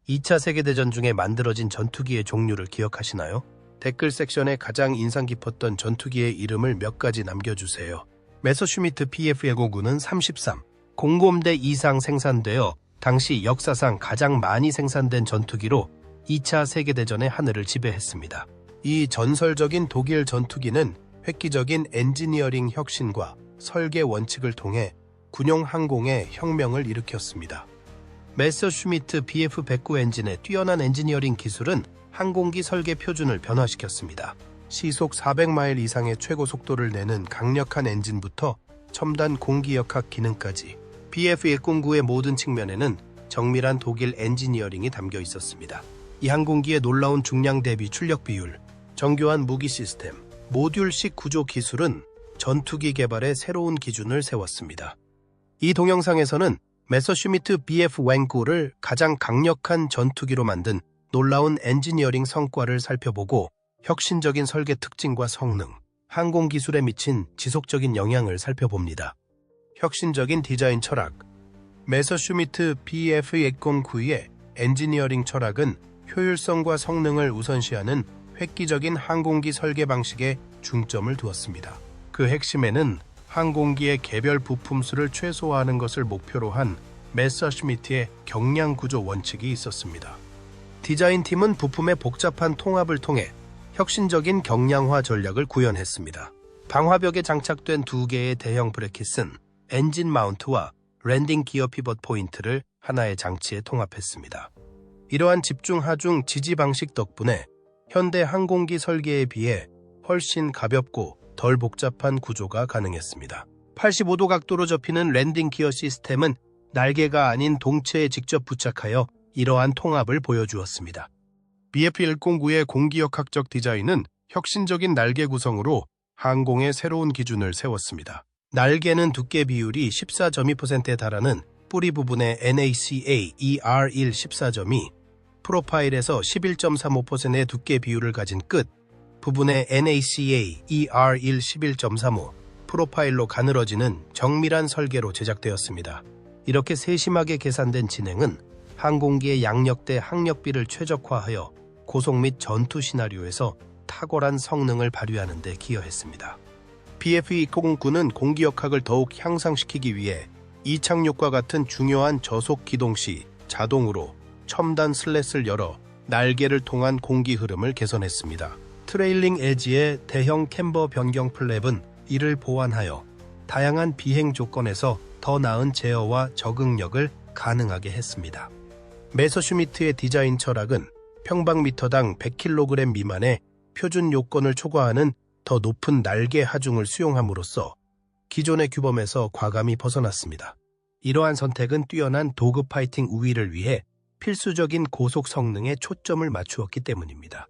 2차 세계대전 중에 만들어진 전투기의 종류를 기억하시나요? 댓글 섹션에 가장 인상 깊었던 전투기의 이름을 몇 가지 남겨주세요. 메서슈미트 PF-109는 33, 공곰대 이상 생산되어 당시 역사상 가장 많이 생산된 전투기로 2차 세계대전의 하늘을 지배했습니다. 이 전설적인 독일 전투기는 획기적인 엔지니어링 혁신과 설계 원칙을 통해 군용 항공의 혁명을 일으켰습니다. 메서슈미트 BF-109 엔진의 뛰어난 엔지니어링 기술은 항공기 설계 표준을 변화시켰습니다. 시속 400마일 이상의 최고 속도를 내는 강력한 엔진부터 첨단 공기역학 기능까지 BF-109의 모든 측면에는 정밀한 독일 엔지니어링이 담겨 있었습니다. 이 항공기의 놀라운 중량 대비 출력 비율, 정교한 무기 시스템, 모듈식 구조 기술은 전투기 개발의 새로운 기준을 세웠습니다. 이 동영상에서는 메서슈미트 BF-109를 가장 강력한 전투기로 만든 놀라운 엔지니어링 성과를 살펴보고 혁신적인 설계 특징과 성능, 항공 기술에 미친 지속적인 영향을 살펴봅니다. 혁신적인 디자인 철학. 메서슈미트 BF-109의 엔지니어링 철학은 효율성과 성능을 우선시하는 획기적인 항공기 설계 방식에 중점을 두었습니다. 그 핵심에는 항공기의 개별 부품 수를 최소화하는 것을 목표로 한 메서슈미트의 경량 구조 원칙이 있었습니다. 디자인팀은 부품의 복잡한 통합을 통해 혁신적인 경량화 전략을 구현했습니다. 방화벽에 장착된 2개의 대형 브래킷은 엔진 마운트와 랜딩 기어 피벗 포인트를 하나의 장치에 통합했습니다. 이러한 집중 하중 지지 방식 덕분에 현대 항공기 설계에 비해 훨씬 가볍고 덜 복잡한 구조가 가능했습니다. 85도 각도로 접히는 랜딩 기어 시스템은 날개가 아닌 동체에 직접 부착하여 이러한 통합을 보여주었습니다. BF-109의 공기역학적 디자인은 혁신적인 날개 구성으로 항공의 새로운 기준을 세웠습니다. 날개는 두께 비율이 14.2%에 달하는 뿌리 부분의 NACA ER1 14점이 프로파일에서 11.35%의 두께 비율을 가진 끝 부분의 NACA ER1 11.35 프로파일로 가늘어지는 정밀한 설계로 제작되었습니다. 이렇게 세심하게 계산된 진행은 항공기의 양력대 항력비를 최적화하여 고속 및 전투 시나리오에서 탁월한 성능을 발휘하는 데 기여했습니다. BF-109는 공기역학을 더욱 향상시키기 위해 이착륙과 같은 중요한 저속 기동 시 자동으로 첨단 슬랫을 열어 날개를 통한 공기 흐름을 개선했습니다. 트레일링 에지의 대형 캠버 변경 플랩은 이를 보완하여 다양한 비행 조건에서 더 나은 제어와 적응력을 가능하게 했습니다. 메서슈미트의 디자인 철학은 평방미터당 100kg 미만의 표준 요건을 초과하는 더 높은 날개 하중을 수용함으로써 기존의 규범에서 과감히 벗어났습니다. 이러한 선택은 뛰어난 도그 파이팅 우위를 위해 필수적인 고속 성능에 초점을 맞추었기 때문입니다.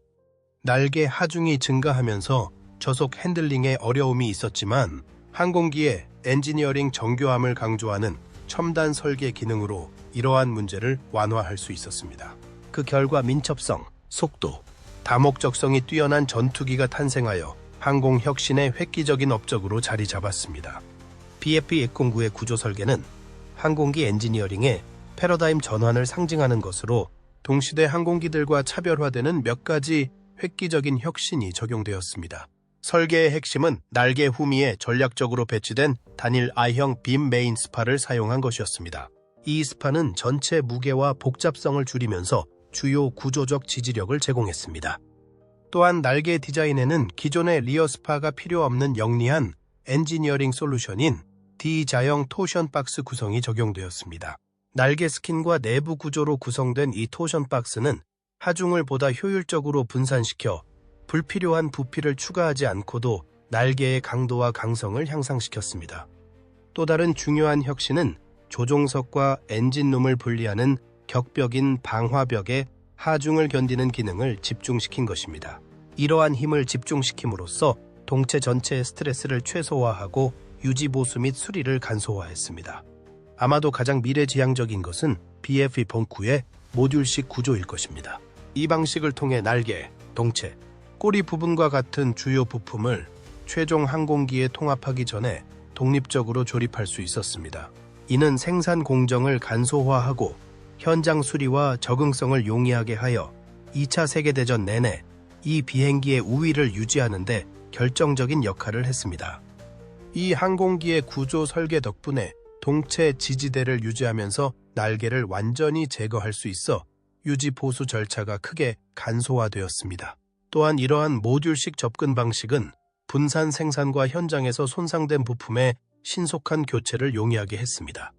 날개 하중이 증가하면서 저속 핸들링에 어려움이 있었지만 항공기의 엔지니어링 정교함을 강조하는 첨단 설계 기능으로 이러한 문제를 완화할 수 있었습니다. 그 결과 민첩성, 속도, 다목적성이 뛰어난 전투기가 탄생하여 항공 혁신의 획기적인 업적으로 자리 잡았습니다. BF-109의 구조 설계는 항공기 엔지니어링의 패러다임 전환을 상징하는 것으로 동시대 항공기들과 차별화되는 몇 가지 획기적인 혁신이 적용되었습니다. 설계의 핵심은 날개 후미에 전략적으로 배치된 단일 I형 빔 메인 스파를 사용한 것이었습니다. 이 스파는 전체 무게와 복잡성을 줄이면서 주요 구조적 지지력을 제공했습니다. 또한 날개 디자인에는 기존의 리어 스파가 필요 없는 영리한 엔지니어링 솔루션인 D자형 토션 박스 구성이 적용되었습니다. 날개 스킨과 내부 구조로 구성된 이 토션 박스는 하중을 보다 효율적으로 분산시켜 불필요한 부피를 추가하지 않고도 날개의 강도와 강성을 향상시켰습니다. 또 다른 중요한 혁신은 조종석과 엔진룸을 분리하는 격벽인 방화벽에 하중을 견디는 기능을 집중시킨 것입니다. 이러한 힘을 집중시킴으로써 동체 전체의 스트레스를 최소화하고 유지 보수 및 수리를 간소화했습니다. 아마도 가장 미래지향적인 것은 BF-109의 모듈식 구조일 것입니다. 이 방식을 통해 날개, 동체, 꼬리 부분과 같은 주요 부품을 최종 항공기에 통합하기 전에 독립적으로 조립할 수 있었습니다. 이는 생산 공정을 간소화하고 현장 수리와 적응성을 용이하게 하여 2차 세계대전 내내 이 비행기의 우위를 유지하는 데 결정적인 역할을 했습니다. 이 항공기의 구조 설계 덕분에 동체 지지대를 유지하면서 날개를 완전히 제거할 수 있어 유지 보수 절차가 크게 간소화되었습니다. 또한 이러한 모듈식 접근 방식은 분산 생산과 현장에서 손상된 부품의 신속한 교체를 용이하게 했습니다.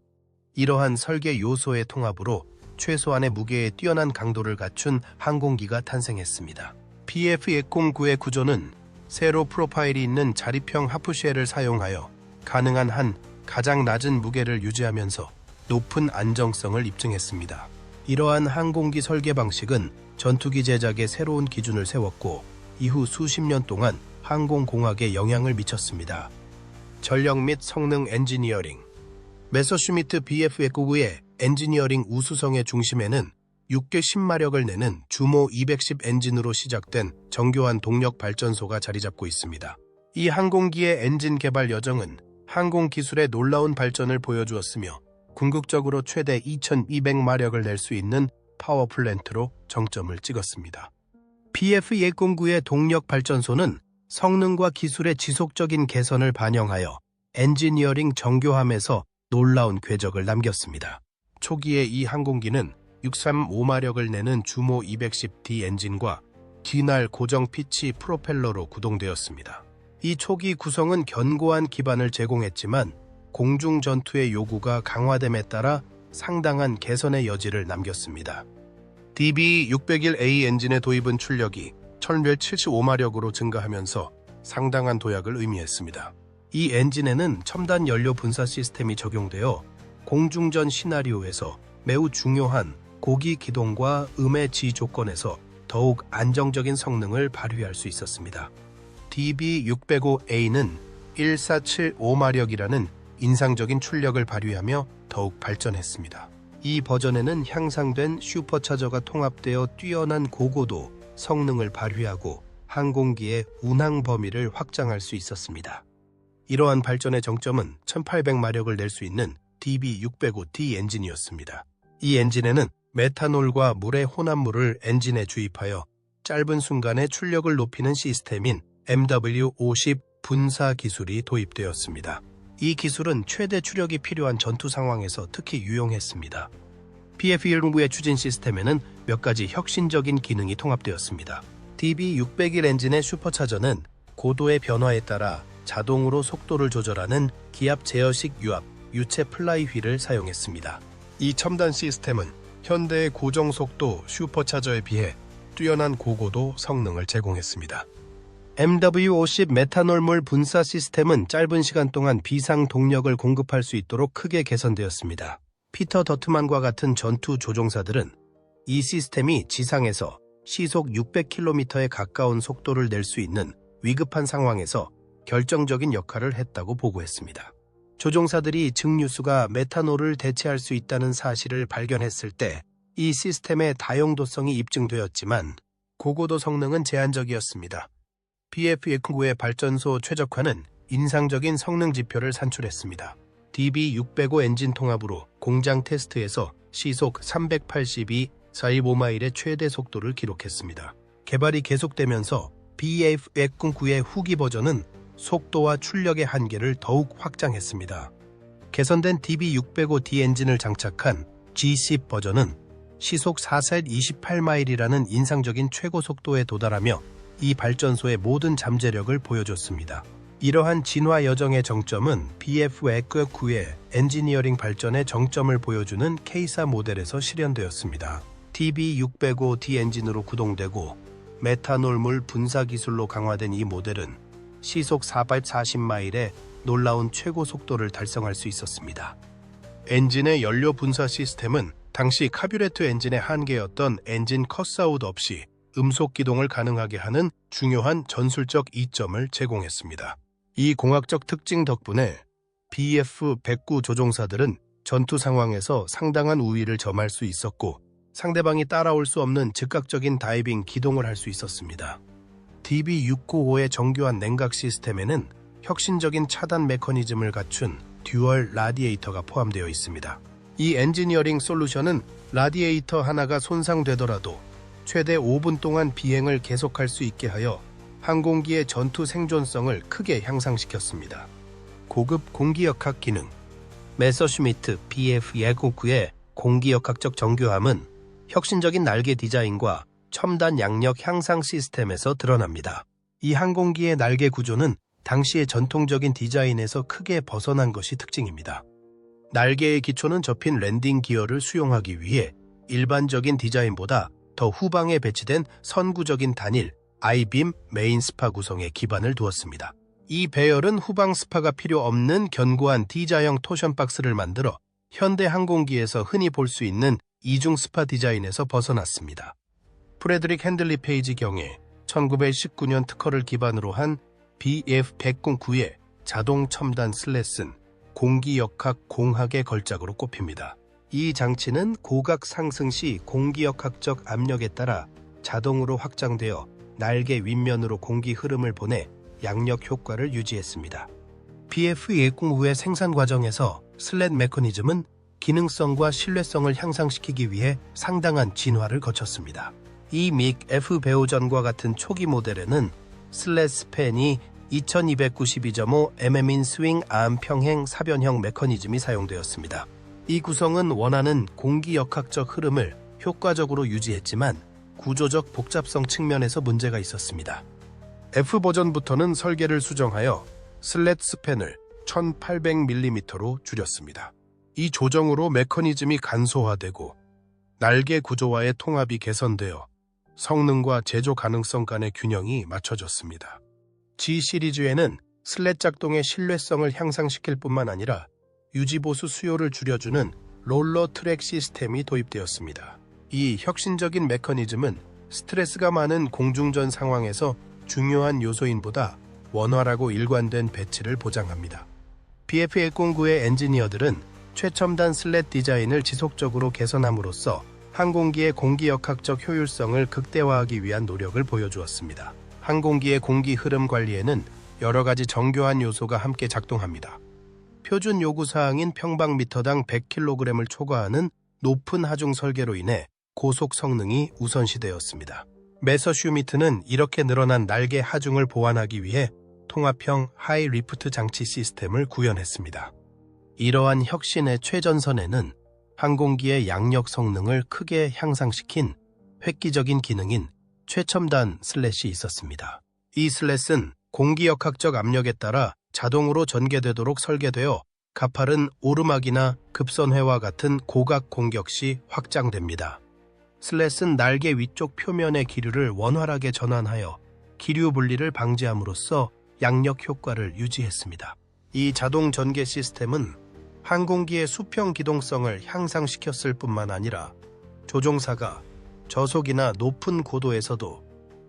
이러한 설계 요소의 통합으로 최소한의 무게에 뛰어난 강도를 갖춘 항공기가 탄생했습니다. PF-109의 구조는 세로 프로파일이 있는 자립형 하프쉘을 사용하여 가능한 한 가장 낮은 무게를 유지하면서 높은 안정성을 입증했습니다. 이러한 항공기 설계 방식은 전투기 제작에 새로운 기준을 세웠고 이후 수십 년 동안 항공공학에 영향을 미쳤습니다. 전력 및 성능 엔지니어링. 메서슈미트 BF-109의 엔지니어링 우수성의 중심에는 6개 10마력을 내는 주모 210 엔진으로 시작된 정교한 동력 발전소가 자리 잡고 있습니다. 이 항공기의 엔진 개발 여정은 항공 기술의 놀라운 발전을 보여주었으며 궁극적으로 최대 2200마력을 낼 수 있는 파워플랜트로 정점을 찍었습니다. PF-109의 동력 발전소는 성능과 기술의 지속적인 개선을 반영하여 엔지니어링 정교함에서 놀라운 궤적을 남겼습니다. 초기에 이 항공기는 635마력을 내는 주모 210D 엔진과 뒤날 고정 피치 프로펠러로 구동되었습니다. 이 초기 구성은 견고한 기반을 제공했지만 공중 전투의 요구가 강화됨에 따라 상당한 개선의 여지를 남겼습니다. DB601A 엔진의 도입은 출력이 1175마력으로 증가하면서 상당한 도약을 의미했습니다. 이 엔진에는 첨단 연료 분사 시스템이 적용되어 공중전 시나리오에서 매우 중요한 고기 기동과 음의 지 조건에서 더욱 안정적인 성능을 발휘할 수 있었습니다. DB605A는 1475마력이라는 인상적인 출력을 발휘하며 더욱 발전했습니다. 이 버전에는 향상된 슈퍼차저가 통합되어 뛰어난 고고도 성능을 발휘하고 항공기의 운항 범위를 확장할 수 있었습니다. 이러한 발전의 정점은 1800마력을 낼 수 있는 DB605D 엔진이었습니다. 이 엔진에는 메탄올과 물의 혼합물을 엔진에 주입하여 짧은 순간에 출력을 높이는 시스템인 MW50 분사 기술이 도입되었습니다. 이 기술은 최대 추력이 필요한 전투 상황에서 특히 유용했습니다. PF-109의 추진 시스템에는 몇 가지 혁신적인 기능이 통합되었습니다. DB601 엔진의 슈퍼차저는 고도의 변화에 따라 자동으로 속도를 조절하는 기압 제어식 유압, 유체 플라이 휠을 사용했습니다. 이 첨단 시스템은 현대의 고정속도 슈퍼차저에 비해 뛰어난 고고도 성능을 제공했습니다. MW50 메탄올물 분사 시스템은 짧은 시간 동안 비상 동력을 공급할 수 있도록 크게 개선되었습니다. 피터 더트만과 같은 전투 조종사들은 이 시스템이 지상에서 시속 600km에 가까운 속도를 낼 수 있는 위급한 상황에서 결정적인 역할을 했다고 보고했습니다. 조종사들이 증류수가 메탄올을 대체할 수 있다는 사실을 발견했을 때 이 시스템의 다용도성이 입증되었지만 고고도 성능은 제한적이었습니다. PF-109의 발전소 최적화는 인상적인 성능 지표를 산출했습니다. DB605 엔진 통합으로 공장 테스트에서 시속 382, 425마일의 최대 속도를 기록했습니다. 개발이 계속되면서 PF-109의 후기 버전은 속도와 출력의 한계를 더욱 확장했습니다. 개선된 DB605D 엔진을 장착한 G10 버전은 시속 4셀 28마일이라는 인상적인 최고 속도에 도달하며 이 발전소의 모든 잠재력을 보여줬습니다. 이러한 진화 여정의 정점은 PF-109의 엔지니어링 발전의 정점을 보여주는 K사 모델에서 실현되었습니다. DB605D 엔진으로 구동되고 메탄올물 분사 기술로 강화된 이 모델은 시속 440마일의 놀라운 최고 속도를 달성할 수 있었습니다. 엔진의 연료 분사 시스템은 당시 카뷰레터 엔진의 한계였던 엔진 컷아웃 없이 음속 기동을 가능하게 하는 중요한 전술적 이점을 제공했습니다. 이 공학적 특징 덕분에 BF-109 조종사들은 전투 상황에서 상당한 우위를 점할 수 있었고 상대방이 따라올 수 없는 즉각적인 다이빙 기동을 할 수 있었습니다. DB695의 정교한 냉각 시스템에는 혁신적인 차단 메커니즘을 갖춘 듀얼 라디에이터가 포함되어 있습니다. 이 엔지니어링 솔루션은 라디에이터 하나가 손상되더라도 최대 5분 동안 비행을 계속할 수 있게 하여 항공기의 전투 생존성을 크게 향상시켰습니다. 고급 공기역학 기능 메서슈미트 PF-109의 공기역학적 정교함은 혁신적인 날개 디자인과 첨단 양력 향상 시스템에서 드러납니다. 이 항공기의 날개 구조는 당시의 전통적인 디자인에서 크게 벗어난 것이 특징입니다. 날개의 기초는 접힌 랜딩 기어를 수용하기 위해 일반적인 디자인보다 더 후방에 배치된 선구적인 단일 아이빔 메인 스파 구성에 기반을 두었습니다. 이 배열은 후방 스파가 필요 없는 견고한 D자형 토션 박스를 만들어 현대 항공기에서 흔히 볼 수 있는 이중 스파 디자인에서 벗어났습니다. 프레드릭 핸들리 페이지 경에 1919년 특허를 기반으로 한 BF-109의 자동 첨단 슬랫은 공기역학 공학의 걸작으로 꼽힙니다. 이 장치는 고각 상승 시 공기역학적 압력에 따라 자동으로 확장되어 날개 윗면으로 공기 흐름을 보내 양력 효과를 유지했습니다. BF-109의 생산 과정에서 슬랫 메커니즘은 기능성과 신뢰성을 향상시키기 위해 상당한 진화를 거쳤습니다. 이 믹-F 배우전과 같은 초기 모델에는 슬랫 스팬이 2292.5mm인 스윙 암 평행 사변형 메커니즘이 사용되었습니다. 이 구성은 원하는 공기역학적 흐름을 효과적으로 유지했지만 구조적 복잡성 측면에서 문제가 있었습니다. F버전부터는 설계를 수정하여 슬랫 스팬을 1800mm로 줄였습니다. 이 조정으로 메커니즘이 간소화되고 날개 구조와의 통합이 개선되어 성능과 제조 가능성 간의 균형이 맞춰졌습니다. G 시리즈에는 슬랫 작동의 신뢰성을 향상시킬 뿐만 아니라 유지보수 수요를 줄여주는 롤러 트랙 시스템이 도입되었습니다. 이 혁신적인 메커니즘은 스트레스가 많은 공중전 상황에서 중요한 요소인보다 원활하고 일관된 배치를 보장합니다. BF-109의 엔지니어들은 최첨단 슬랫 디자인을 지속적으로 개선함으로써 항공기의 공기역학적 효율성을 극대화하기 위한 노력을 보여주었습니다. 항공기의 공기 흐름 관리에는 여러 가지 정교한 요소가 함께 작동합니다. 표준 요구사항인 평방미터당 100kg을 초과하는 높은 하중 설계로 인해 고속 성능이 우선시되었습니다. 메서슈미트는 이렇게 늘어난 날개 하중을 보완하기 위해 통합형 하이 리프트 장치 시스템을 구현했습니다. 이러한 혁신의 최전선에는 항공기의 양력 성능을 크게 향상시킨 획기적인 기능인 최첨단 슬랫이 있었습니다. 이 슬랫은 공기역학적 압력에 따라 자동으로 전개되도록 설계되어 가파른 오르막이나 급선회와 같은 고각 공격 시 확장됩니다. 슬랫은 날개 위쪽 표면의 기류를 원활하게 전환하여 기류 분리를 방지함으로써 양력 효과를 유지했습니다. 이 자동 전개 시스템은 항공기의 수평 기동성을 향상시켰을 뿐만 아니라 조종사가 저속이나 높은 고도에서도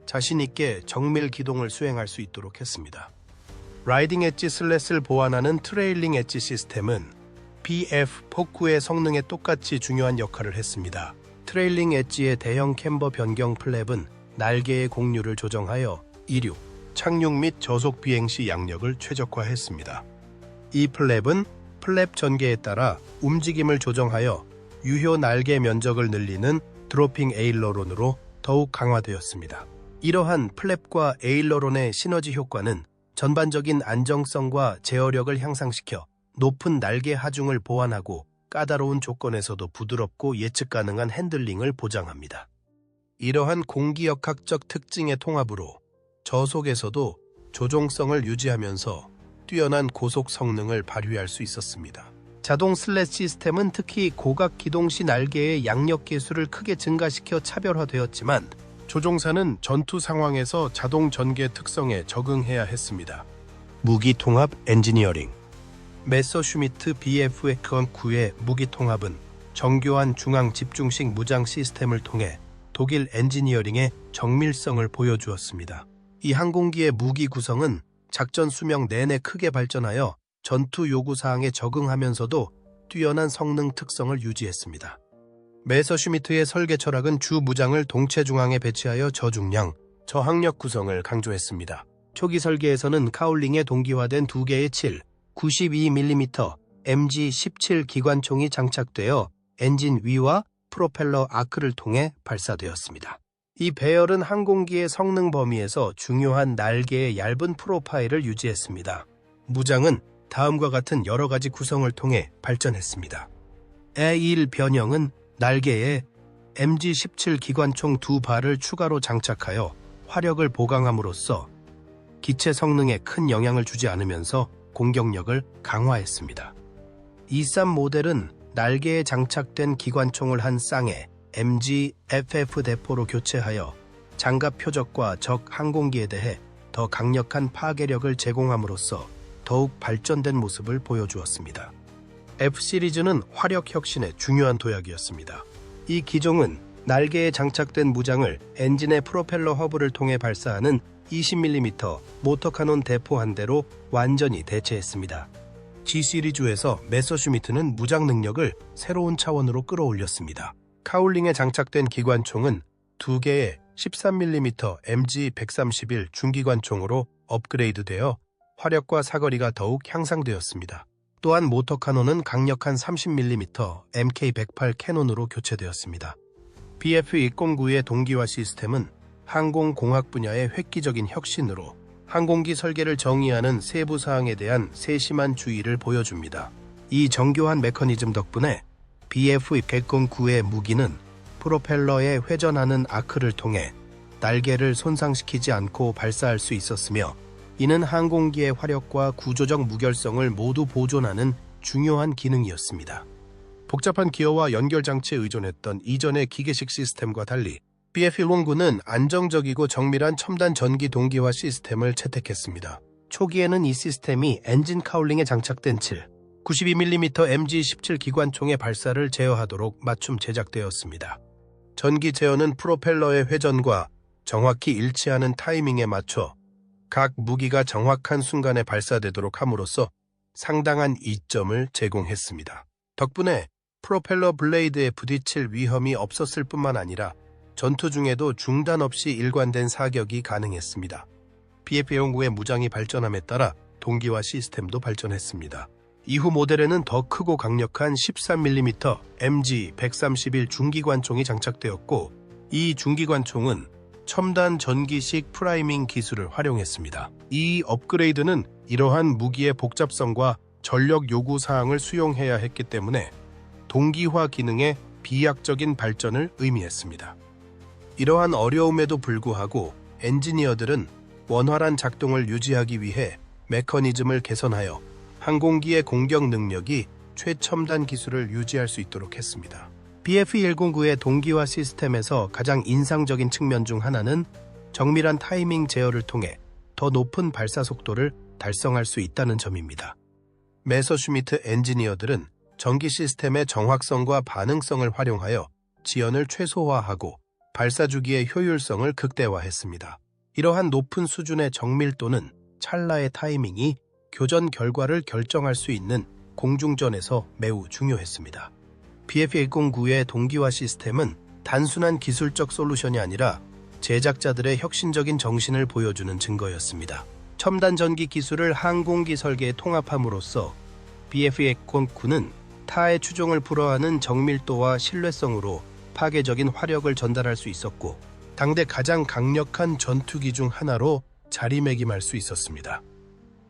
자신있게 정밀 기동을 수행할 수 있도록 했습니다. 라이딩 엣지 슬랫을 보완하는 트레일링 엣지 시스템은 BF-409의 성능에 똑같이 중요한 역할을 했습니다. 트레일링 엣지의 대형 캠버 변경 플랩은 날개의 공류를 조정하여 이륙, 착륙 및 저속 비행 시 양력을 최적화했습니다. 이 플랩은 플랩 전개에 따라 움직임을 조정하여 유효 날개 면적을 늘리는 드로핑 에일러론으로 더욱 강화되었습니다. 이러한 플랩과 에일러론의 시너지 효과는 전반적인 안정성과 제어력을 향상시켜 높은 날개 하중을 보완하고 까다로운 조건에서도 부드럽고 예측 가능한 핸들링을 보장합니다. 이러한 공기역학적 특징의 통합으로 저속에서도 조종성을 유지하면서 뛰어난 고속 성능을 발휘할 수 있었습니다. 자동 슬랫 시스템은 특히 고각 기동 시 날개의 양력 계수를 크게 증가시켜 차별화되었지만 조종사는 전투 상황에서 자동 전개 특성에 적응해야 했습니다. 무기 통합 엔지니어링 메서슈미트 BF-109의 무기 통합은 정교한 중앙 집중식 무장 시스템을 통해 독일 엔지니어링의 정밀성을 보여주었습니다. 이 항공기의 무기 구성은 작전 수명 내내 크게 발전하여 전투 요구사항에 적응하면서도 뛰어난 성능 특성을 유지했습니다. 메서슈미트의 설계 철학은 주 무장을 동체 중앙에 배치하여 저중량, 저항력 구성을 강조했습니다. 초기 설계에서는 카울링에 동기화된 2개의 92mm MG-17 기관총이 장착되어 엔진 위와 프로펠러 아크를 통해 발사되었습니다. 이 배열은 항공기의 성능 범위에서 중요한 날개의 얇은 프로파일을 유지했습니다. 무장은 다음과 같은 여러 가지 구성을 통해 발전했습니다. A1 변형은 날개에 MG-17 기관총 2발을 추가로 장착하여 화력을 보강함으로써 기체 성능에 큰 영향을 주지 않으면서 공격력을 강화했습니다. 23 모델은 날개에 장착된 기관총을 한 쌍에 MG-FF 대포로 교체하여 장갑 표적과 적 항공기에 대해 더 강력한 파괴력을 제공함으로써 더욱 발전된 모습을 보여주었습니다. F 시리즈는 화력 혁신의 중요한 도약이었습니다. 이 기종은 날개에 장착된 무장을 엔진의 프로펠러 허브를 통해 발사하는 20mm 모터카논 대포 한 대로 완전히 대체했습니다. G 시리즈에서 메서슈미트는 무장 능력을 새로운 차원으로 끌어올렸습니다. 카울링에 장착된 기관총은 2개의 13mm MG-131 중기관총으로 업그레이드되어 화력과 사거리가 더욱 향상되었습니다. 또한 모터카논은 강력한 30mm MK-108 캐논으로 교체되었습니다. BF-109의 동기화 시스템은 항공공학 분야의 획기적인 혁신으로 항공기 설계를 정의하는 세부 사항에 대한 세심한 주의를 보여줍니다. 이 정교한 메커니즘 덕분에 BF-109의 무기는 프로펠러에 회전하는 아크를 통해 날개를 손상시키지 않고 발사할 수 있었으며, 이는 항공기의 화력과 구조적 무결성을 모두 보존하는 중요한 기능이었습니다. 복잡한 기어와 연결 장치에 의존했던 이전의 기계식 시스템과 달리 BF-109는 안정적이고 정밀한 첨단 전기 동기화 시스템을 채택했습니다. 초기에는 이 시스템이 엔진 카울링에 장착된 92mm MG-17 기관총의 발사를 제어하도록 맞춤 제작되었습니다. 전기 제어는 프로펠러의 회전과 정확히 일치하는 타이밍에 맞춰 각 무기가 정확한 순간에 발사되도록 함으로써 상당한 이점을 제공했습니다. 덕분에 프로펠러 블레이드에 부딪힐 위험이 없었을 뿐만 아니라 전투 중에도 중단 없이 일관된 사격이 가능했습니다. BF-109의 무장이 발전함에 따라 동기화 시스템도 발전했습니다. 이후 모델에는 더 크고 강력한 13mm MG-131 중기관총이 장착되었고, 이 중기관총은 첨단 전기식 프라이밍 기술을 활용했습니다. 이 업그레이드는 이러한 무기의 복잡성과 전력 요구 사항을 수용해야 했기 때문에 동기화 기능의 비약적인 발전을 의미했습니다. 이러한 어려움에도 불구하고 엔지니어들은 원활한 작동을 유지하기 위해 메커니즘을 개선하여 항공기의 공격 능력이 최첨단 기술을 유지할 수 있도록 했습니다. BF-109의 동기화 시스템에서 가장 인상적인 측면 중 하나는 정밀한 타이밍 제어를 통해 더 높은 발사 속도를 달성할 수 있다는 점입니다. 메서슈미트 엔지니어들은 전기 시스템의 정확성과 반응성을 활용하여 지연을 최소화하고 발사 주기의 효율성을 극대화했습니다. 이러한 높은 수준의 정밀도는 찰나의 타이밍이 교전 결과를 결정할 수 있는 공중전에서 매우 중요했습니다. BF-109의 동기화 시스템은 단순한 기술적 솔루션이 아니라 제작자들의 혁신적인 정신을 보여주는 증거였습니다. 첨단 전기 기술을 항공기 설계에 통합함으로써 BF-109는 타의 추종을 불허하는 정밀도와 신뢰성으로 파괴적인 화력을 전달할 수 있었고, 당대 가장 강력한 전투기 중 하나로 자리매김할 수 있었습니다.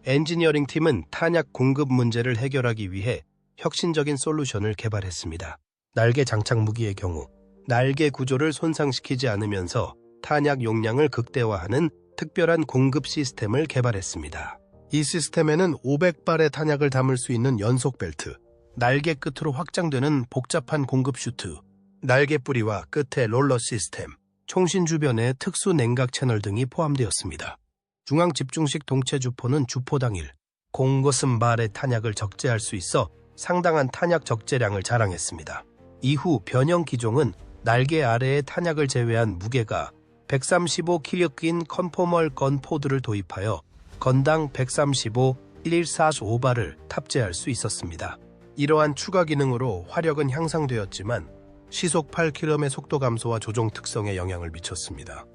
엔지니어링 팀은 탄약 공급 문제를 해결하기 위해 혁신적인 솔루션을 개발했습니다. 날개 장착 무기의 경우 날개 구조를 손상시키지 않으면서 탄약 용량을 극대화하는 특별한 공급 시스템을 개발했습니다. 이 시스템에는 500발의 탄약을 담을 수 있는 연속 벨트, 날개 끝으로 확장되는 복잡한 공급 슈트, 날개 뿌리와 끝에 롤러 시스템, 총신 주변에 특수 냉각 채널 등이 포함되었습니다. 중앙 집중식 동체 주포는 주포 당일 공거슴발의 탄약을 적재할 수 있어 상당한 탄약 적재량을 자랑했습니다. 이후 변형 기종은 날개 아래의 탄약을 제외한 무게가 135kg인 컨포멀 건포드를 도입하여 건당 135, 1145발을 탑재할 수 있었습니다. 이러한 추가 기능으로 화력은 향상되었지만 시속 8km의 속도 감소와 조종 특성에 영향을 미쳤습니다.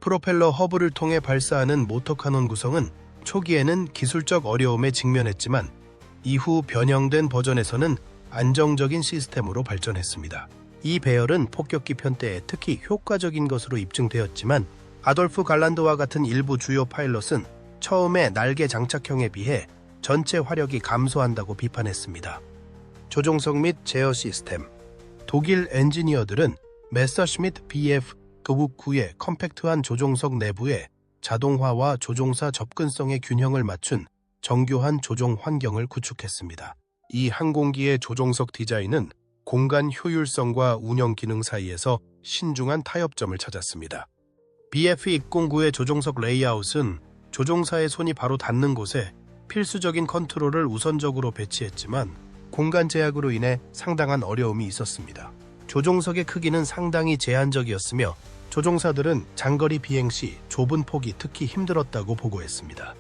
프로펠러 허브를 통해 발사하는 모터카논 구성은 초기에는 기술적 어려움에 직면했지만 이후 변형된 버전에서는 안정적인 시스템으로 발전했습니다. 이 배열은 폭격기 편대에 특히 효과적인 것으로 입증되었지만 아돌프 갈란드와 같은 일부 주요 파일럿은 처음에 날개 장착형에 비해 전체 화력이 감소한다고 비판했습니다. 조종석 및 제어 시스템. 독일 엔지니어들은 메서슈미트 BF999의 컴팩트한 조종석 내부에 자동화와 조종사 접근성의 균형을 맞춘 정교한 조종 환경을 구축했습니다. 이 항공기의 조종석 디자인은 공간 효율성과 운영 기능 사이에서 신중한 타협점을 찾았습니다. BF209의 조종석 레이아웃은 조종사의 손이 바로 닿는 곳에 필수적인 컨트롤을 우선적으로 배치했지만 공간 제약으로 인해 상당한 어려움이 있었습니다. 조종석의 크기는 상당히 제한적이었으며 조종사들은 장거리 비행 시 좁은 폭이 특히 힘들었다고 보고했습니다.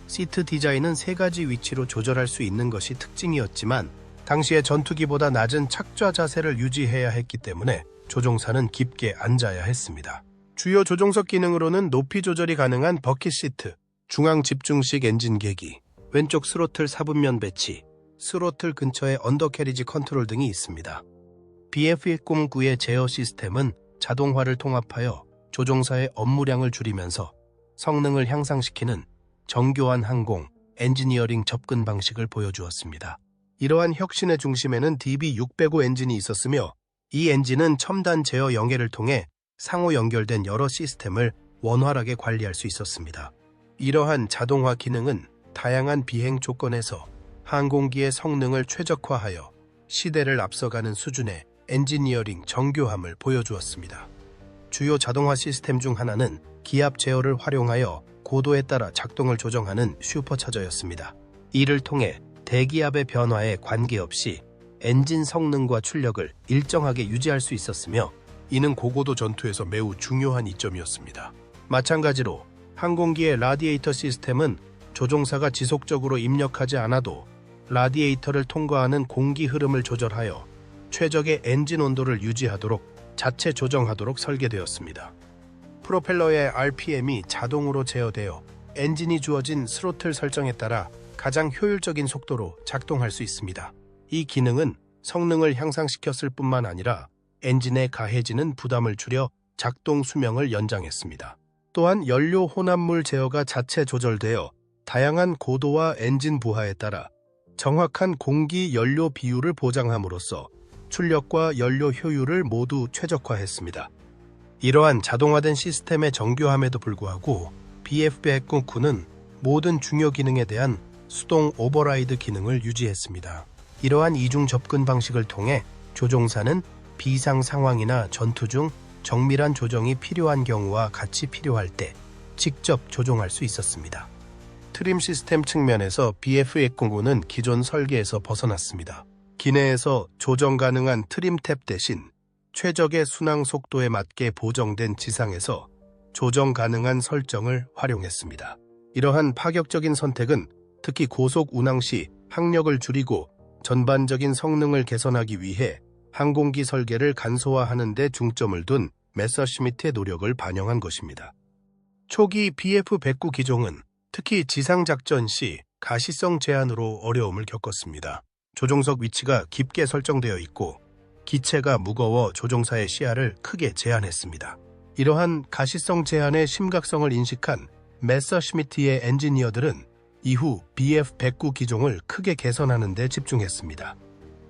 시트 디자인은 3가지 위치로 조절할 수 있는 것이 특징이었지만 당시의 전투기보다 낮은 착좌 자세를 유지해야 했기 때문에 조종사는 깊게 앉아야 했습니다. 주요 조종석 기능으로는 높이 조절이 가능한 버킷 시트, 중앙 집중식 엔진 계기, 왼쪽 스로틀 사분면 배치, 스로틀 근처의 언더캐리지 컨트롤 등이 있습니다. BF109의 제어 시스템은 자동화를 통합하여 조종사의 업무량을 줄이면서 성능을 향상시키는 정교한 항공, 엔지니어링 접근 방식을 보여주었습니다. 이러한 혁신의 중심에는 DB605 엔진이 있었으며 이 엔진은 첨단 제어 연계를 통해 상호 연결된 여러 시스템을 원활하게 관리할 수 있었습니다. 이러한 자동화 기능은 다양한 비행 조건에서 항공기의 성능을 최적화하여 시대를 앞서가는 수준의 엔지니어링 정교함을 보여주었습니다. 주요 자동화 시스템 중 하나는 기압 제어를 활용하여 고도에 따라 작동을 조정하는 슈퍼차저였습니다. 이를 통해 대기압의 변화에 관계없이 엔진 성능과 출력을 일정하게 유지할 수 있었으며 이는 고고도 전투에서 매우 중요한 이점이었습니다. 마찬가지로 항공기의 라디에이터 시스템은 조종사가 지속적으로 입력하지 않아도 라디에이터를 통과하는 공기 흐름을 조절하여 최적의 엔진 온도를 유지하도록 자체 조정하도록 설계되었습니다. 프로펠러의 RPM이 자동으로 제어되어 엔진이 주어진 스로틀 설정에 따라 가장 효율적인 속도로 작동할 수 있습니다. 이 기능은 성능을 향상시켰을 뿐만 아니라 엔진에 가해지는 부담을 줄여 작동 수명을 연장했습니다. 또한 연료 혼합물 제어가 자체 조절되어 다양한 고도와 엔진 부하에 따라 정확한 공기 연료 비율을 보장함으로써 출력과 연료 효율을 모두 최적화했습니다. 이러한 자동화된 시스템의 정교함에도 불구하고 BF109는 모든 중요 기능에 대한 수동 오버라이드 기능을 유지했습니다. 이러한 이중 접근 방식을 통해 조종사는 비상 상황이나 전투 중 정밀한 조정이 필요한 경우와 같이 필요할 때 직접 조종할 수 있었습니다. 트림 시스템 측면에서 BF109는 기존 설계에서 벗어났습니다. 기내에서 조정 가능한 트림 탭 대신 최적의 순항 속도에 맞게 보정된 지상에서 조정 가능한 설정을 활용했습니다. 이러한 파격적인 선택은 특히 고속 운항 시 항력을 줄이고 전반적인 성능을 개선하기 위해 항공기 설계를 간소화하는 데 중점을 둔 메서슈미트의 노력을 반영한 것입니다. 초기 BF109 기종은 특히 지상작전 시 가시성 제한으로 어려움을 겪었습니다. 조종석 위치가 깊게 설정되어 있고 기체가 무거워 조종사의 시야를 크게 제한했습니다. 이러한 가시성 제한의 심각성을 인식한 메서슈미트의 엔지니어들은 이후 BF109 기종을 크게 개선하는 데 집중했습니다.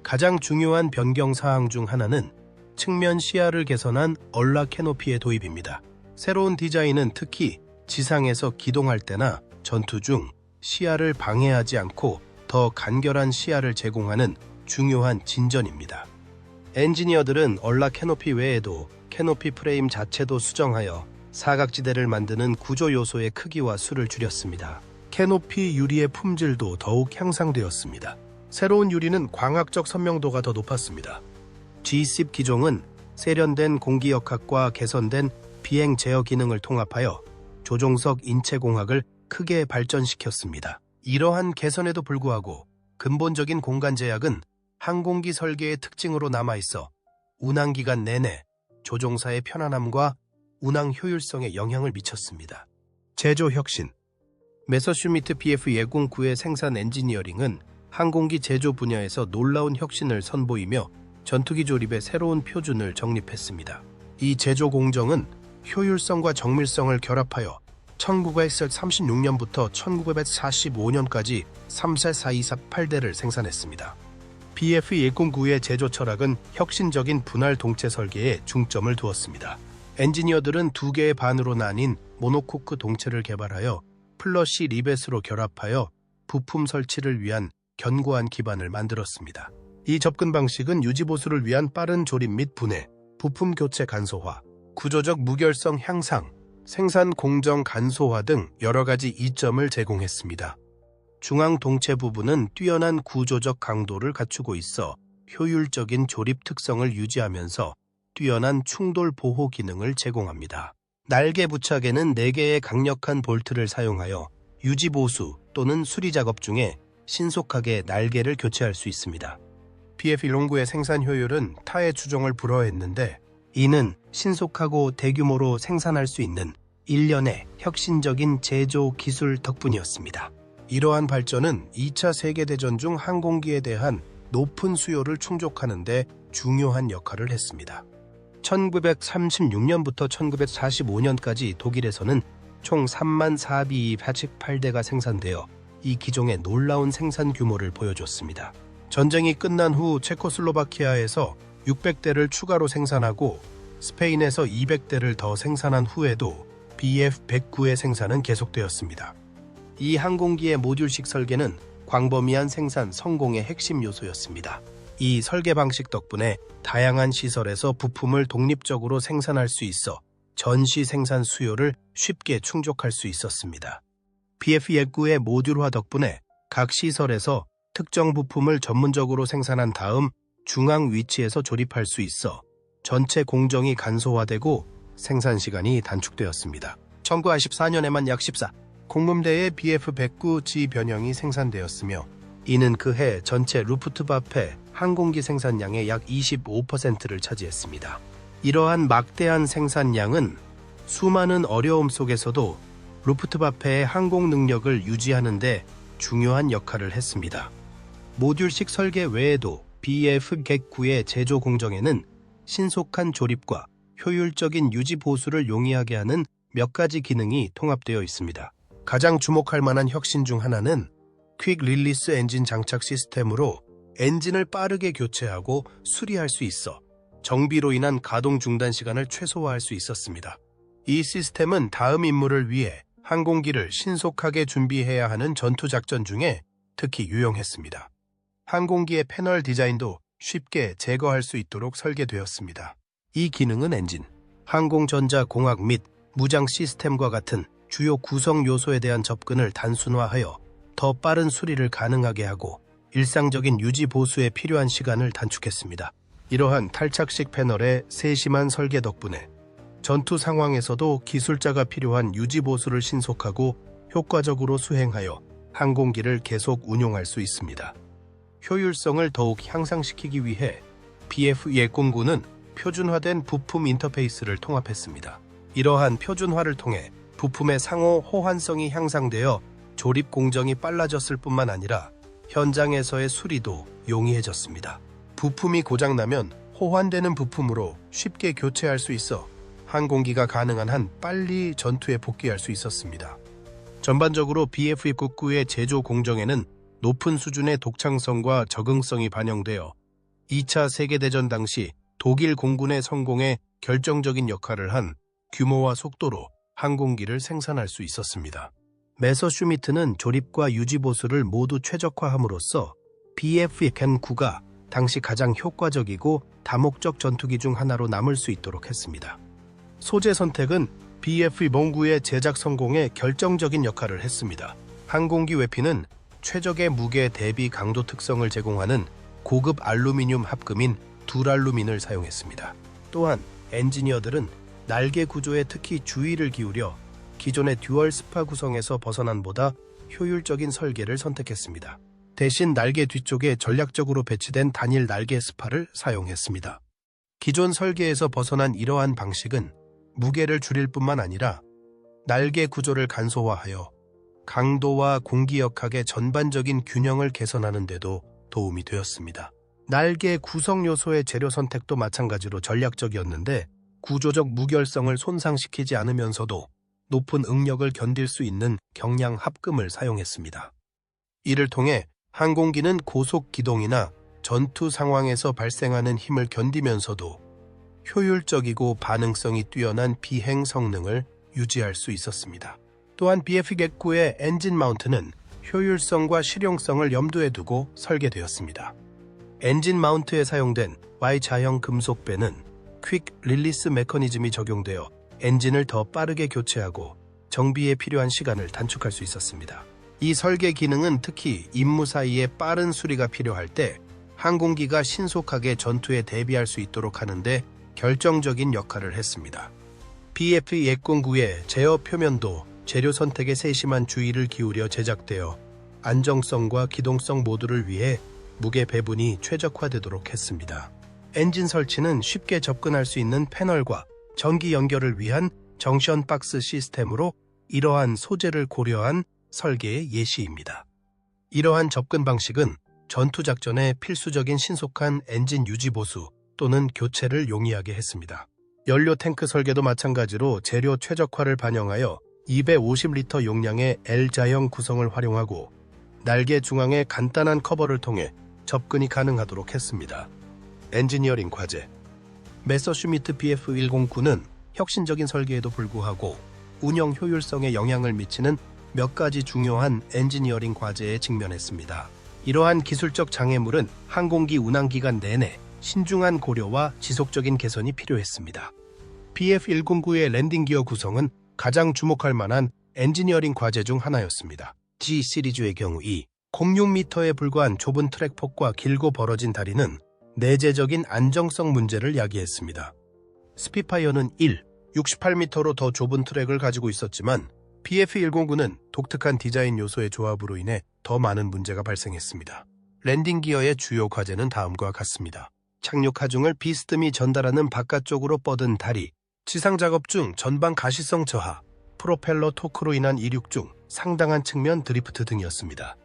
가장 중요한 변경 사항 중 하나는 측면 시야를 개선한 얼라 캐노피의 도입입니다. 새로운 디자인은 특히 지상에서 기동할 때나 전투 중 시야를 방해하지 않고 더 간결한 시야를 제공하는 중요한 진전입니다. 엔지니어들은 얼라 캐노피 외에도 캐노피 프레임 자체도 수정하여 사각지대를 만드는 구조 요소의 크기와 수를 줄였습니다. 캐노피 유리의 품질도 더욱 향상되었습니다. 새로운 유리는 광학적 선명도가 더 높았습니다. G10 기종은 세련된 공기역학과 개선된 비행 제어 기능을 통합하여 조종석 인체공학을 크게 발전시켰습니다. 이러한 개선에도 불구하고 근본적인 공간 제약은 항공기 설계의 특징으로 남아있어 운항기간 내내 조종사의 편안함과 운항 효율성에 영향을 미쳤습니다. 제조 혁신. 메서슈미트 BF109의 생산 엔지니어링은 항공기 제조 분야에서 놀라운 혁신을 선보이며 전투기 조립의 새로운 표준을 정립했습니다. 이 제조 공정은 효율성과 정밀성을 결합하여 1936년부터 1945년까지 3세 424-8대를 생산했습니다. BF-109의 제조 철학은 혁신적인 분할 동체 설계에 중점을 두었습니다. 엔지니어들은 두 개의 반으로 나뉜 모노코크 동체를 개발하여 플러시 리벳으로 결합하여 부품 설치를 위한 견고한 기반을 만들었습니다. 이 접근 방식은 유지보수를 위한 빠른 조립 및 분해, 부품 교체 간소화, 구조적 무결성 향상, 생산 공정 간소화 등 여러 가지 이점을 제공했습니다. 중앙 동체 부분은 뛰어난 구조적 강도를 갖추고 있어 효율적인 조립 특성을 유지하면서 뛰어난 충돌 보호 기능을 제공합니다. 날개 부착에는 4개의 강력한 볼트를 사용하여 유지보수 또는 수리 작업 중에 신속하게 날개를 교체할 수 있습니다. BF-109의 생산 효율은 타의 추종을 불허했는데 이는 신속하고 대규모로 생산할 수 있는 일련의 혁신적인 제조 기술 덕분이었습니다. 이러한 발전은 2차 세계대전 중 항공기에 대한 높은 수요를 충족하는 데 중요한 역할을 했습니다. 1936년부터 1945년까지 독일에서는 총 34,488대가 생산되어 이 기종의 놀라운 생산 규모를 보여줬습니다. 전쟁이 끝난 후 체코슬로바키아에서 600대를 추가로 생산하고 스페인에서 200대를 더 생산한 후에도 BF-109의 생산은 계속되었습니다. 이 항공기의 모듈식 설계는 광범위한 생산 성공의 핵심 요소였습니다. 이 설계 방식 덕분에 다양한 시설에서 부품을 독립적으로 생산할 수 있어 전시 생산 수요를 쉽게 충족할 수 있었습니다. BF-109의 모듈화 덕분에 각 시설에서 특정 부품을 전문적으로 생산한 다음 중앙 위치에서 조립할 수 있어 전체 공정이 간소화되고 생산 시간이 단축되었습니다. 1914년에만 약 14공음대의 BF-109G 변형이 생산되었으며 이는 그해 전체 루프트바페 항공기 생산량의 약 25%를 차지했습니다. 이러한 막대한 생산량은 수많은 어려움 속에서도 루프트바페의 항공 능력을 유지하는 데 중요한 역할을 했습니다. 모듈식 설계 외에도 BF-109의 제조 공정에는 신속한 조립과 효율적인 유지 보수를 용이하게 하는 몇 가지 기능이 통합되어 있습니다. 가장 주목할 만한 혁신 중 하나는 퀵 릴리스 엔진 장착 시스템으로 엔진을 빠르게 교체하고 수리할 수 있어 정비로 인한 가동 중단 시간을 최소화할 수 있었습니다. 이 시스템은 다음 임무를 위해 항공기를 신속하게 준비해야 하는 전투작전 중에 특히 유용했습니다. 항공기의 패널 디자인도 쉽게 제거할 수 있도록 설계되었습니다. 이 기능은 엔진, 항공전자공학 및 무장 시스템과 같은 주요 구성 요소에 대한 접근을 단순화하여 더 빠른 수리를 가능하게 하고 일상적인 유지 보수에 필요한 시간을 단축했습니다. 이러한 탈착식 패널의 세심한 설계 덕분에 전투 상황에서도 기술자가 필요한 유지 보수를 신속하고 효과적으로 수행하여 항공기를 계속 운용할 수 있습니다. 효율성을 더욱 향상시키기 위해 BF-109는 표준화된 부품 인터페이스를 통합했습니다. 이러한 표준화를 통해 부품의 상호 호환성이 향상되어 조립 공정이 빨라졌을 뿐만 아니라 현장에서의 수리도 용이해졌습니다. 부품이 고장나면 호환되는 부품으로 쉽게 교체할 수 있어 항공기가 가능한 한 빨리 전투에 복귀할 수 있었습니다. 전반적으로 BF-109의 제조 공정에는 높은 수준의 독창성과 적응성이 반영되어 2차 세계대전 당시 독일 공군의 성공에 결정적인 역할을 한 규모와 속도로 항공기를 생산할 수 있었습니다. 메서슈미트는 조립과 유지 보수를 모두 최적화함으로써 BF-109가 당시 가장 효과적이고 다목적 전투기 중 하나로 남을 수 있도록 했습니다. 소재 선택은 BF-109의 제작 성공에 결정적인 역할을 했습니다. 항공기 외피는 최적의 무게 대비 강도 특성을 제공하는 고급 알루미늄 합금인 듀랄루민을 사용했습니다. 또한 엔지니어들은 날개 구조에 특히 주의를 기울여 기존의 듀얼 스파 구성에서 벗어난 보다 효율적인 설계를 선택했습니다. 대신 날개 뒤쪽에 전략적으로 배치된 단일 날개 스파를 사용했습니다. 기존 설계에서 벗어난 이러한 방식은 무게를 줄일 뿐만 아니라 날개 구조를 간소화하여 강도와 공기역학의 전반적인 균형을 개선하는 데도 도움이 되었습니다. 날개 구성 요소의 재료 선택도 마찬가지로 전략적이었는데 구조적 무결성을 손상시키지 않으면서도 높은 응력을 견딜 수 있는 경량 합금을 사용했습니다. 이를 통해 항공기는 고속 기동이나 전투 상황에서 발생하는 힘을 견디면서도 효율적이고 반응성이 뛰어난 비행 성능을 유지할 수 있었습니다. 또한 BF-109의 엔진 마운트는 효율성과 실용성을 염두에 두고 설계되었습니다. 엔진 마운트에 사용된 Y자형 금속배는 퀵 릴리스 메커니즘이 적용되어 엔진을 더 빠르게 교체하고 정비에 필요한 시간을 단축할 수 있었습니다. 이 설계 기능은 특히 임무 사이에 빠른 수리가 필요할 때 항공기가 신속하게 전투에 대비할 수 있도록 하는데 결정적인 역할을 했습니다. BF-109의 제어 표면도 재료 선택에 세심한 주의를 기울여 제작되어 안정성과 기동성 모두를 위해 무게 배분이 최적화되도록 했습니다. 엔진 설치는 쉽게 접근할 수 있는 패널과 전기 연결을 위한 정션 박스 시스템으로 이러한 소재를 고려한 설계의 예시입니다. 이러한 접근 방식은 전투작전에 필수적인 신속한 엔진 유지 보수 또는 교체를 용이하게 했습니다. 연료 탱크 설계도 마찬가지로 재료 최적화를 반영하여 250리터 용량의 L자형 구성을 활용하고 날개 중앙에 간단한 커버를 통해 접근이 가능하도록 했습니다. 엔지니어링 과제 메서슈미트 BF-109는 혁신적인 설계에도 불구하고 운영 효율성에 영향을 미치는 몇 가지 중요한 엔지니어링 과제에 직면했습니다. 이러한 기술적 장애물은 항공기 운항 기간 내내 신중한 고려와 지속적인 개선이 필요했습니다. BF-109의 랜딩 기어 구성은 가장 주목할 만한 엔지니어링 과제 중 하나였습니다. G 시리즈의 경우 0.6m에 불과한 좁은 트랙 폭과 길고 벌어진 다리는 내재적인 안정성 문제를 야기했습니다. 스피파이어는 68m로 더 좁은 트랙을 가지고 있었지만 BF-109는 독특한 디자인 요소의 조합으로 인해 더 많은 문제가 발생했습니다. 랜딩 기어의 주요 과제는 다음과 같습니다. 착륙 하중을 비스듬히 전달하는 바깥쪽으로 뻗은 다리, 지상 작업 중 전방 가시성 저하, 프로펠러 토크로 인한 이륙 중 상당한 측면 드리프트 등이었습니다.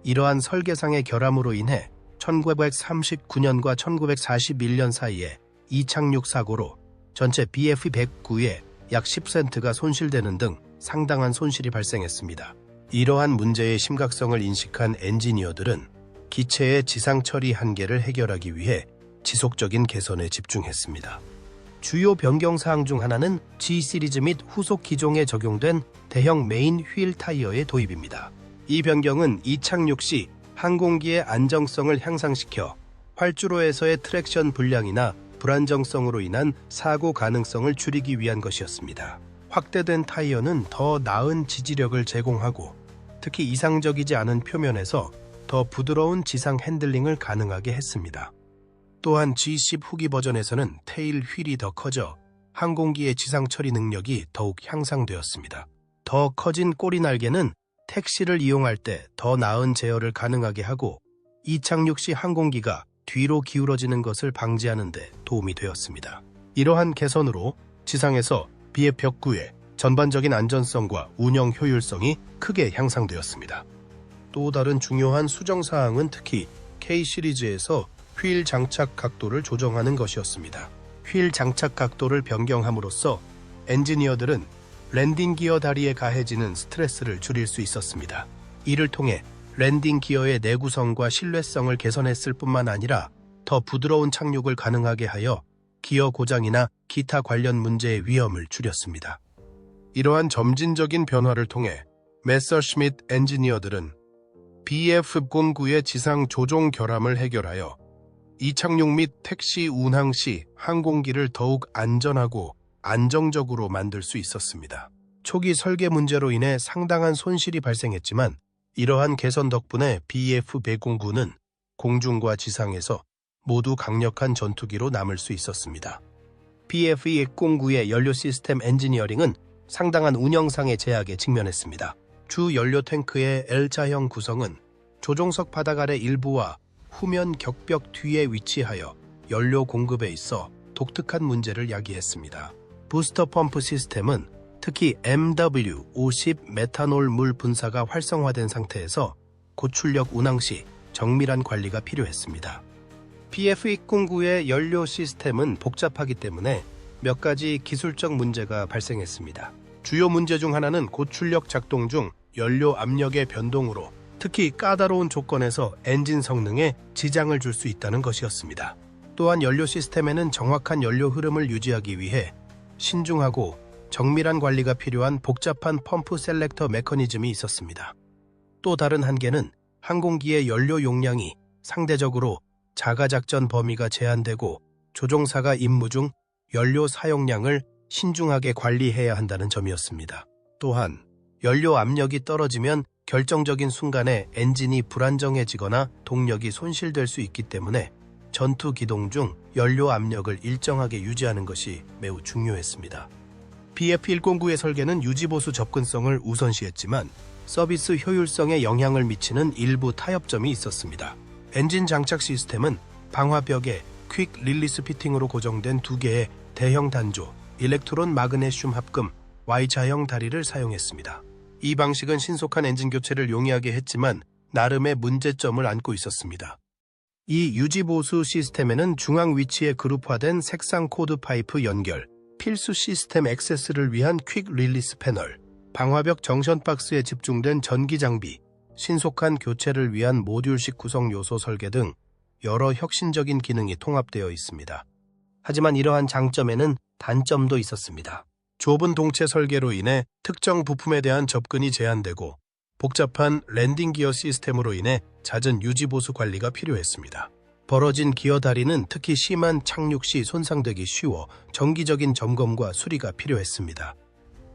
이러한 설계상의 결함으로 인해 1939년과 1941년 사이에 이착륙 사고로 전체 BF-109에 약 10센트가 손실되는 등 상당한 손실이 발생했습니다. 이러한 문제의 심각성을 인식한 엔지니어들은 기체의 지상 처리 한계를 해결하기 위해 지속적인 개선에 집중했습니다. 주요 변경 사항 중 하나는 G 시리즈 및 후속 기종에 적용된 대형 메인 휠 타이어의 도입입니다. 이 변경은 이착륙 시 항공기의 안정성을 향상시켜 활주로에서의 트랙션 불량이나 불안정성으로 인한 사고 가능성을 줄이기 위한 것이었습니다. 확대된 타이어는 더 나은 지지력을 제공하고 특히 이상적이지 않은 표면에서 더 부드러운 지상 핸들링을 가능하게 했습니다. 또한 G10 후기 버전에서는 테일 휠이 더 커져 항공기의 지상 처리 능력이 더욱 향상되었습니다. 더 커진 꼬리 날개는 택시를 이용할 때 더 나은 제어를 가능하게 하고 이착륙 시 항공기가 뒤로 기울어지는 것을 방지하는 데 도움이 되었습니다. 이러한 개선으로 지상에서 BF-109의 전반적인 안전성과 운영 효율성이 크게 향상되었습니다. 또 다른 중요한 수정사항은 특히 K 시리즈에서 휠 장착 각도를 조정하는 것이었습니다. 휠 장착 각도를 변경함으로써 엔지니어들은 랜딩 기어 다리에 가해지는 스트레스를 줄일 수 있었습니다. 이를 통해 랜딩 기어의 내구성과 신뢰성을 개선했을 뿐만 아니라 더 부드러운 착륙을 가능하게 하여 기어 고장이나 기타 관련 문제의 위험을 줄였습니다. 이러한 점진적인 변화를 통해 메서슈미트 엔지니어들은 BF-109의 지상 조종 결함을 해결하여 이착륙 및 택시 운항 시 항공기를 더욱 안전하고 안정적으로 만들 수 있었습니다. 초기 설계 문제로 인해 상당한 손실이 발생했지만 이러한 개선 덕분에 BF-109는 공중과 지상에서 모두 강력한 전투기로 남을 수 있었습니다. BF-109의 연료 시스템 엔지니어링은 상당한 운영상의 제약에 직면했습니다. 주 연료 탱크의 L자형 구성은 조종석 바닥 아래 일부와 후면 격벽 뒤에 위치하여 연료 공급에 있어 독특한 문제를 야기했습니다. 부스터 펌프 시스템은 특히 MW50 메탄올 물 분사가 활성화된 상태에서 고출력 운항 시 정밀한 관리가 필요했습니다. PF109의 연료 시스템은 복잡하기 때문에 몇 가지 기술적 문제가 발생했습니다. 주요 문제 중 하나는 고출력 작동 중 연료 압력의 변동으로 특히 까다로운 조건에서 엔진 성능에 지장을 줄 수 있다는 것이었습니다. 또한 연료 시스템에는 정확한 연료 흐름을 유지하기 위해 신중하고 정밀한 관리가 필요한 복잡한 펌프 셀렉터 메커니즘이 있었습니다. 또 다른 한계는 항공기의 연료 용량이 상대적으로 자가작전 범위가 제한되고 조종사가 임무 중 연료 사용량을 신중하게 관리해야 한다는 점이었습니다. 또한 연료 압력이 떨어지면 결정적인 순간에 엔진이 불안정해지거나 동력이 손실될 수 있기 때문에 전투 기동 중 연료 압력을 일정하게 유지하는 것이 매우 중요했습니다. PF109의 설계는 유지보수 접근성을 우선시했지만 서비스 효율성에 영향을 미치는 일부 타협점이 있었습니다. 엔진 장착 시스템은 방화벽에 퀵 릴리스 피팅으로 고정된 2개의 대형 단조, 일렉트론 마그네슘 합금, Y자형 다리를 사용했습니다. 이 방식은 신속한 엔진 교체를 용이하게 했지만 나름의 문제점을 안고 있었습니다. 이 유지보수 시스템에는 중앙 위치에 그룹화된 색상 코드 파이프 연결, 필수 시스템 액세스를 위한 퀵 릴리스 패널, 방화벽 정션 박스에 집중된 전기 장비, 신속한 교체를 위한 모듈식 구성 요소 설계 등 여러 혁신적인 기능이 통합되어 있습니다. 하지만 이러한 장점에는 단점도 있었습니다. 좁은 동체 설계로 인해 특정 부품에 대한 접근이 제한되고 복잡한 랜딩 기어 시스템으로 인해 잦은 유지보수 관리가 필요했습니다. 벌어진 기어 다리는 특히 심한 착륙 시 손상되기 쉬워 정기적인 점검과 수리가 필요했습니다.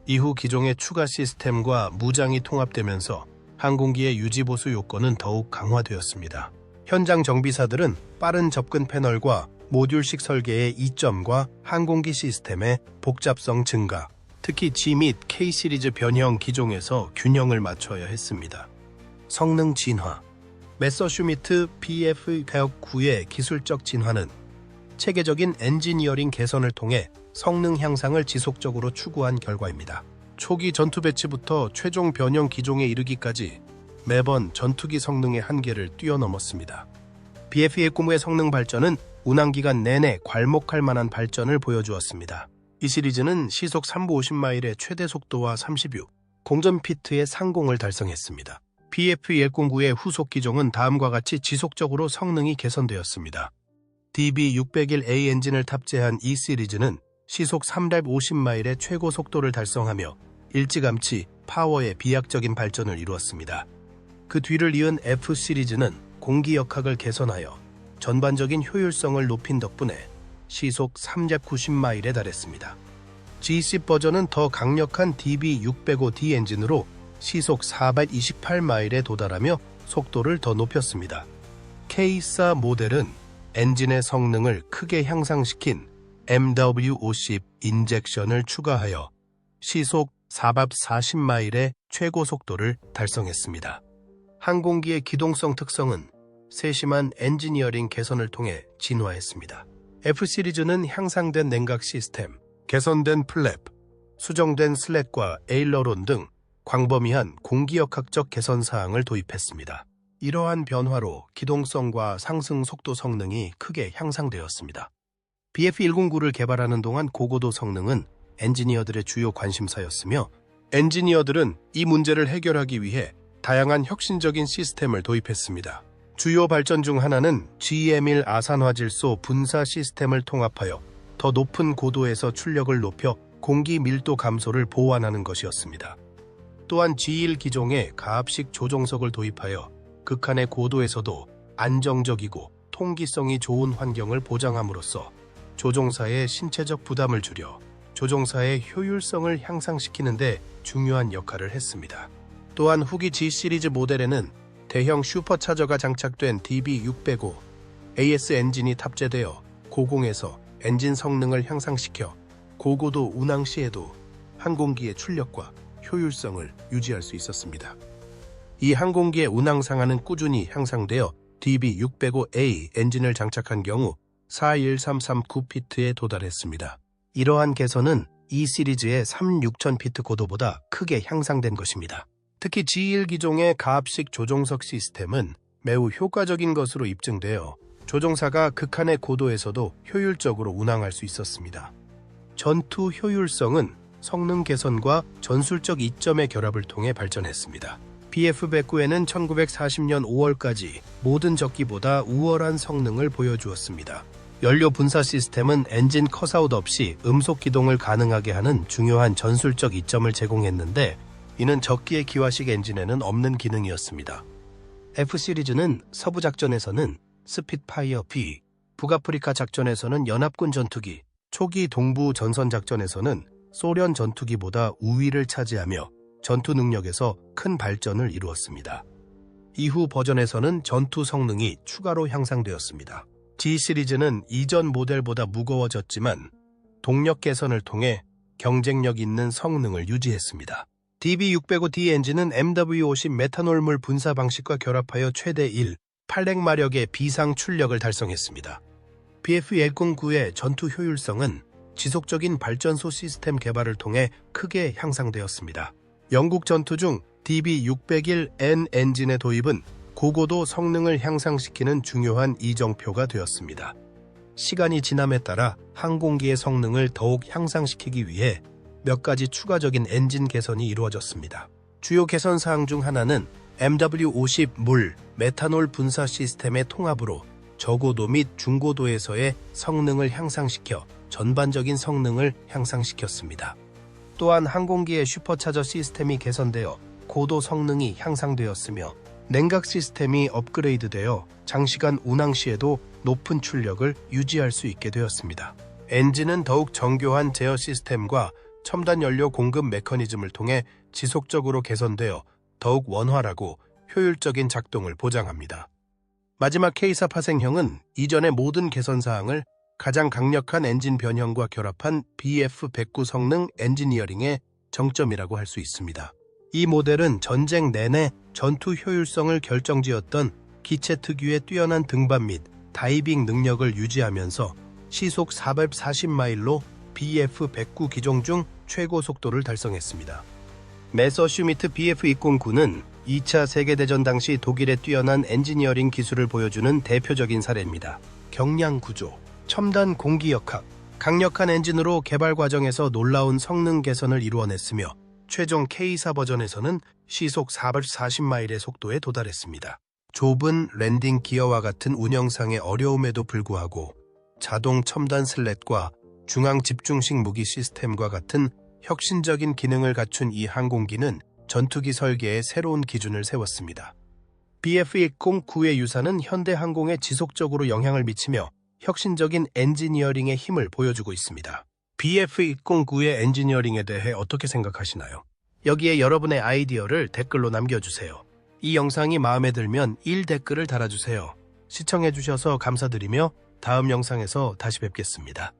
이후 기종의 추가 시스템과 무장이 통합되면서 항공기의 유지보수 요건은 더욱 강화되었습니다. 현장 정비사들은 빠른 접근 패널과 모듈식 설계의 이점과 항공기 시스템의 복잡성 증가, 특히 G 및 K 시리즈 변형 기종에서 균형을 맞춰야 했습니다. 성능 진화. 메서슈미트 PF109의 기술적 진화는 체계적인 엔지니어링 개선을 통해 성능 향상을 지속적으로 추구한 결과입니다. 초기 전투 배치부터 최종 변형 기종에 이르기까지 매번 전투기 성능의 한계를 뛰어넘었습니다. PF109의 성능 발전은 운항기간 내내 괄목할 만한 발전을 보여주었습니다. 이 시리즈는 시속 350마일의 최대 속도와 36 공전 피트의 상공을 달성했습니다. PF109의 후속 기종은 다음과 같이 지속적으로 성능이 개선되었습니다. DB601A 엔진을 탑재한 이 시리즈는 시속 350마일의 최고 속도를 달성하며 일찌감치 파워의 비약적인 발전을 이루었습니다. 그 뒤를 이은 F 시리즈는 공기역학을 개선하여 전반적인 효율성을 높인 덕분에 시속 390마일에 달했습니다. G10 버전은 더 강력한 DB605D 엔진으로 시속 428마일에 도달하며 속도를 더 높였습니다. K4 모델은 엔진의 성능을 크게 향상시킨 MW50 인젝션을 추가하여 시속 440마일의 최고 속도를 달성했습니다. 항공기의 기동성 특성은 세심한 엔지니어링 개선을 통해 진화했습니다. F 시리즈는 향상된 냉각 시스템, 개선된 플랩, 수정된 슬랫과 에일러론 등 광범위한 공기역학적 개선 사항을 도입했습니다. 이러한 변화로 기동성과 상승 속도 성능이 크게 향상되었습니다. PF109를 개발하는 동안 고고도 성능은 엔지니어들의 주요 관심사였으며 엔지니어들은 이 문제를 해결하기 위해 다양한 혁신적인 시스템을 도입했습니다. 주요 발전 중 하나는 GM1 아산화질소 분사 시스템을 통합하여 더 높은 고도에서 출력을 높여 공기 밀도 감소를 보완하는 것이었습니다. 또한 G1 기종에 가압식 조종석을 도입하여 극한의 고도에서도 안정적이고 통기성이 좋은 환경을 보장함으로써 조종사의 신체적 부담을 줄여 조종사의 효율성을 향상시키는 데 중요한 역할을 했습니다. 또한 후기 G 시리즈 모델에는 대형 슈퍼차저가 장착된 DB605 AS 엔진이 탑재되어 고공에서 엔진 성능을 향상시켜 고고도 운항 시에도 항공기의 출력과 효율성을 유지할 수 있었습니다. 이 항공기의 운항 상한은 꾸준히 향상되어 DB605A 엔진을 장착한 경우 41339피트에 도달했습니다. 이러한 개선은 이 시리즈의 36000피트 고도보다 크게 향상된 것입니다. 특히 G1 기종의 가압식 조종석 시스템은 매우 효과적인 것으로 입증되어 조종사가 극한의 고도에서도 효율적으로 운항할 수 있었습니다. 전투 효율성은 성능 개선과 전술적 이점의 결합을 통해 발전했습니다. BF-109에는 1940년 5월까지 모든 적기보다 우월한 성능을 보여주었습니다. 연료 분사 시스템은 엔진 컷아웃 없이 음속 기동을 가능하게 하는 중요한 전술적 이점을 제공했는데, 이는 적기의 기화식 엔진에는 없는 기능이었습니다. F 시리즈는 서부 작전에서는 스핏파이어 B, 북아프리카 작전에서는 연합군 전투기, 초기 동부 전선 작전에서는 소련 전투기보다 우위를 차지하며 전투 능력에서 큰 발전을 이루었습니다. 이후 버전에서는 전투 성능이 추가로 향상되었습니다. G 시리즈는 이전 모델보다 무거워졌지만 동력 개선을 통해 경쟁력 있는 성능을 유지했습니다. DB605D 엔진은 MW50 메탄올물 분사 방식과 결합하여 최대 800마력의 비상 출력을 달성했습니다. BF-109의 전투 효율성은 지속적인 발전소 시스템 개발을 통해 크게 향상되었습니다. 영국 전투 중 DB601N 엔진의 도입은 고고도 성능을 향상시키는 중요한 이정표가 되었습니다. 시간이 지남에 따라 항공기의 성능을 더욱 향상시키기 위해 몇 가지 추가적인 엔진 개선이 이루어졌습니다. 주요 개선 사항 중 하나는 MW50 물, 메탄올 분사 시스템의 통합으로 저고도 및 중고도에서의 성능을 향상시켜 전반적인 성능을 향상시켰습니다. 또한 항공기의 슈퍼차저 시스템이 개선되어 고도 성능이 향상되었으며, 냉각 시스템이 업그레이드되어 장시간 운항 시에도 높은 출력을 유지할 수 있게 되었습니다. 엔진은 더욱 정교한 제어 시스템과 첨단 연료 공급 메커니즘을 통해 지속적으로 개선되어 더욱 원활하고 효율적인 작동을 보장합니다. 마지막 K사 파생형은 이전의 모든 개선 사항을 가장 강력한 엔진 변형과 결합한 BF-109 성능 엔지니어링의 정점이라고 할 수 있습니다. 이 모델은 전쟁 내내 전투 효율성을 결정지었던 기체 특유의 뛰어난 등반 및 다이빙 능력을 유지하면서 시속 440마일로 BF-109 기종 중 최고 속도를 달성했습니다. 메서슈미트 BF-209는 2차 세계대전 당시 독일의 뛰어난 엔지니어링 기술을 보여주는 대표적인 사례입니다. 경량 구조, 첨단 공기역학, 강력한 엔진으로 개발 과정에서 놀라운 성능 개선을 이루어냈으며, 최종 K사 버전에서는 시속 440마일의 속도에 도달했습니다. 좁은 랜딩 기어와 같은 운영상의 어려움에도 불구하고 자동 첨단 슬랫과 중앙 집중식 무기 시스템과 같은 혁신적인 기능을 갖춘 이 항공기는 전투기 설계에 새로운 기준을 세웠습니다. BF-109의 유사는 현대항공에 지속적으로 영향을 미치며 혁신적인 엔지니어링의 힘을 보여주고 있습니다. BF-109의 엔지니어링에 대해 어떻게 생각하시나요? 여기에 여러분의 아이디어를 댓글로 남겨주세요. 이 영상이 마음에 들면 1댓글을 달아주세요. 시청해주셔서 감사드리며 다음 영상에서 다시 뵙겠습니다.